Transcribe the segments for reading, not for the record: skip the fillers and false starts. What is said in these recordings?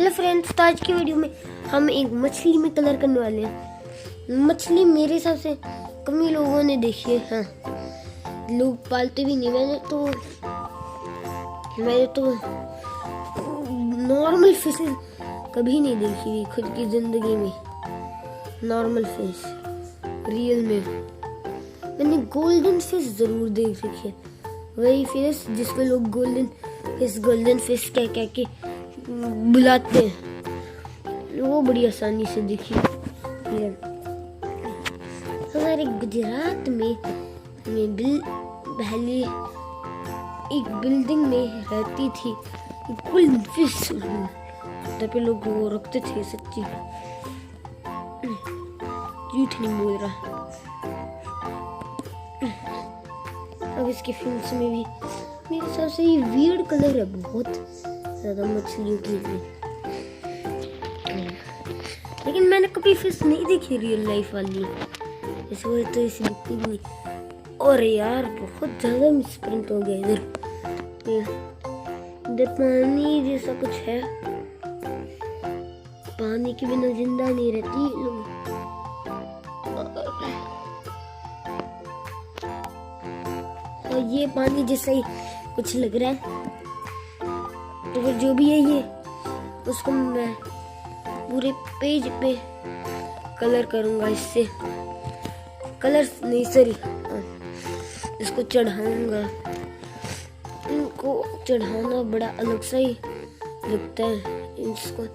Hello friends, तो आज की वीडियो में हम एक मछली में कलर करने वाले हैं। मछली मेरे हिसाब से कम ही लोगों ने देखी है। हाँ, लोग पालते भी नहीं। मैंने तो नॉर्मल फिश कभी नहीं देखी थी खुद की जिंदगी में। नॉर्मल फिश रियल में मैंने गोल्डन फिश जरूर देख रखी है। वही फिश जिसको लोग गोल्डन फिश कह के बुलाते हैं, वो बड़ी आसानी से दिखी। हमारे गुजरात में पहले एक बिल्डिंग में रहती थी गोल्डन फिश। तब पे लोग वो रखते थे। सच्ची झूठ नहीं बोल रहा। अब इसके फिल्म्स में भी मेरे हिसाब से ये वियर्ड कलर है बहुत ज्यादा मछलियों के लिए। लेकिन मैंने कभी फिश नहीं देखी रियल लाइफ वाली, इस वजह तो इसे दिखती भी नहीं। और यार बहुत ज्यादा मिसप्रिंट हो गया इधर पानी जैसा कुछ है। पानी के बिना जिंदा नहीं रहती लोग। और ये पानी जैसा ही कुछ लग रहा है। तो फिर जो भी है ये, उसको मैं पूरे पेज पे कलर करूंगा। इससे कलर नहीं, सॉरी, इसको चढ़ाऊंगा। इनको चढ़ाना बड़ा अलग सा ही लगता है। इसको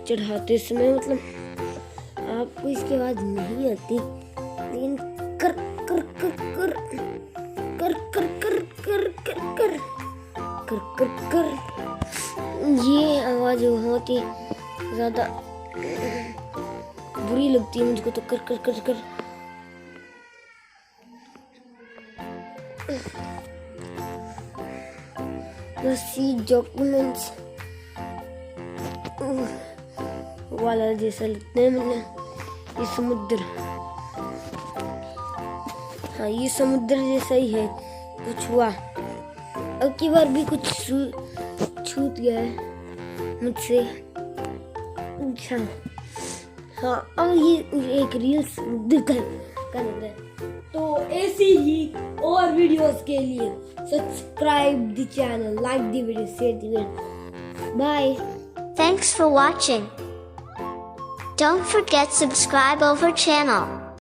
चढ़ाते समय मतलब आपको इसकी आवाज नहीं आती, लेकिन कर कर कर कर कर कर कर कर कर कर कर कर ये आवाज बहुत ही ज्यादा बुरी लगती है मुझको। तो कर कर कर कर सी डॉक्यूमेंट्स वाला जैसा लगता है मुझे। ये समुद्र, हाँ ये समुद्र जैसा ही है कुछ हुआ। अब की बार भी कुछ छूट गया है मुझसे। अच्छा हाँ, अब ये एक रील कर रहा है। तो ऐसी ही और वीडियोस के लिए subscribe the channel, like the video, share the video. Bye. Thanks for watching. Don't forget subscribe our channel.